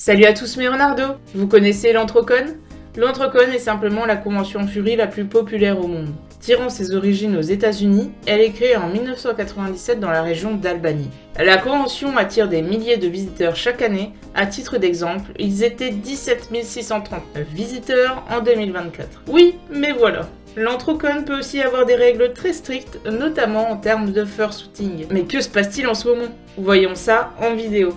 Salut à tous mes renardos. Vous connaissez l'Antrocon? L'Antrocon est simplement la convention Fury la plus populaire au monde. Tirant ses origines aux États-Unis, elle est créée en 1997 dans la région d'Albany. La convention attire des milliers de visiteurs chaque année. À titre d'exemple, ils étaient 17 639 visiteurs en 2024. Oui, mais voilà. L'Antrocon peut aussi avoir des règles très strictes, notamment en termes de fursuiting. Mais que se passe-t-il en ce moment? Voyons ça en vidéo.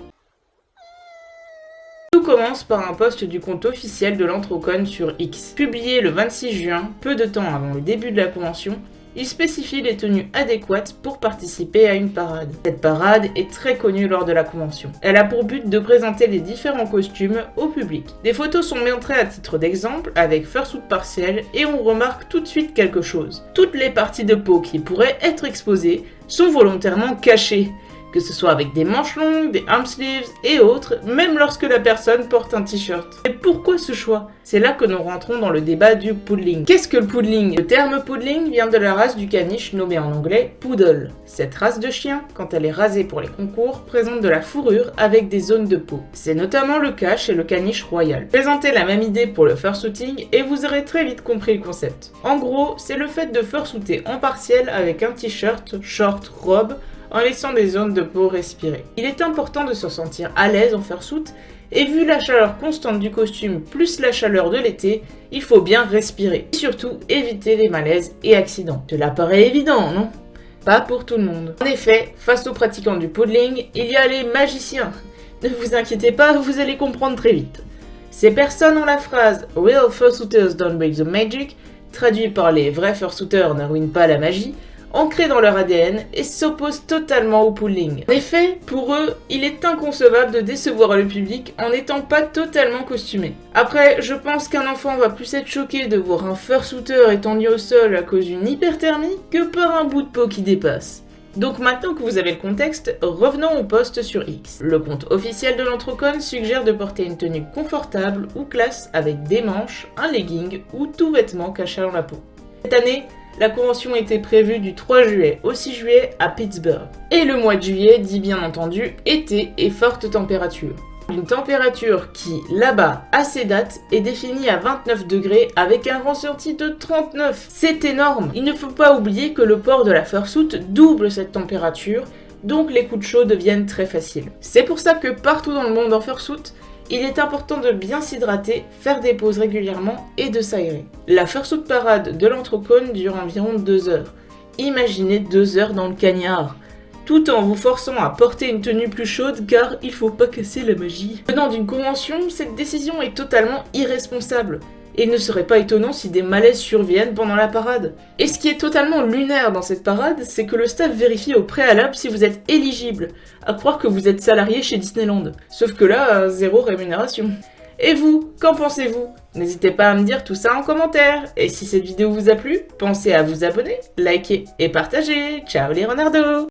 Tout commence par un post du compte officiel de l'Antrocon sur X. Publié le 26 juin, peu de temps avant le début de la convention, il spécifie les tenues adéquates pour participer à une parade. Cette parade est très connue lors de la convention. Elle a pour but de présenter les différents costumes au public. Des photos sont montrées à titre d'exemple avec fursuit partiel et on remarque tout de suite quelque chose. Toutes les parties de peau qui pourraient être exposées sont volontairement cachées. Que ce soit avec des manches longues, des arm sleeves et autres, même lorsque la personne porte un t-shirt. Et pourquoi ce choix? C'est là que nous rentrons dans le débat du poodling. Qu'est-ce que le poodling? Le terme poodling vient de la race du caniche nommée en anglais poodle. Cette race de chien, quand elle est rasée pour les concours, présente de la fourrure avec des zones de peau. C'est notamment le cas chez le caniche royal. Présentez la même idée pour le fursuiting et vous aurez très vite compris le concept. En gros, c'est le fait de fursuiter en partiel avec un t-shirt, short, robe, en laissant des zones de peau respirer. Il est important de se sentir à l'aise en fursuit, et vu la chaleur constante du costume plus la chaleur de l'été, il faut bien respirer. Et surtout, éviter les malaises et accidents. Cela paraît évident, non? Pas pour tout le monde. En effet, face aux pratiquants du poodling, il y a les magiciens. Ne vous inquiétez pas, vous allez comprendre très vite. Ces personnes ont la phrase « Real fursuiters don't break the magic », traduit par « Les vrais fursuiters ne ruinent pas la magie », ancrés dans leur ADN et s'opposent totalement au poodling. En effet, pour eux, il est inconcevable de décevoir le public en n'étant pas totalement costumé. Après, je pense qu'un enfant va plus être choqué de voir un fursuiter étendu au sol à cause d'une hyperthermie que par un bout de peau qui dépasse. Donc maintenant que vous avez le contexte, revenons au post sur X. Le compte officiel de l'Antrocon suggère de porter une tenue confortable ou classe avec des manches, un legging ou tout vêtement cachant la peau. Cette année, la convention était prévue du 3 juillet au 6 juillet à Pittsburgh. Et le mois de juillet dit bien entendu été et forte température. Une température qui, là-bas, à ces dates, est définie à 29 degrés avec un ressenti de 39. C'est énorme! Il ne faut pas oublier que le port de la fursuit double cette température, donc les coups de chaud deviennent très faciles. C'est pour ça que partout dans le monde en fursuit, il est important de bien s'hydrater, faire des pauses régulièrement et de s'aérer. La fursuit parade de l'Antrocon dure environ 2 heures. Imaginez 2 heures dans le cagnard, tout en vous forçant à porter une tenue plus chaude car il faut pas casser la magie. Venant d'une convention, cette décision est totalement irresponsable. Et il ne serait pas étonnant si des malaises surviennent pendant la parade. Et ce qui est totalement lunaire dans cette parade, c'est que le staff vérifie au préalable si vous êtes éligible, à croire que vous êtes salarié chez Disneyland. Sauf que là, zéro rémunération. Et vous, qu'en pensez-vous? N'hésitez pas à me dire tout ça en commentaire. Et si cette vidéo vous a plu, pensez à vous abonner, liker et partager. Ciao les renardos!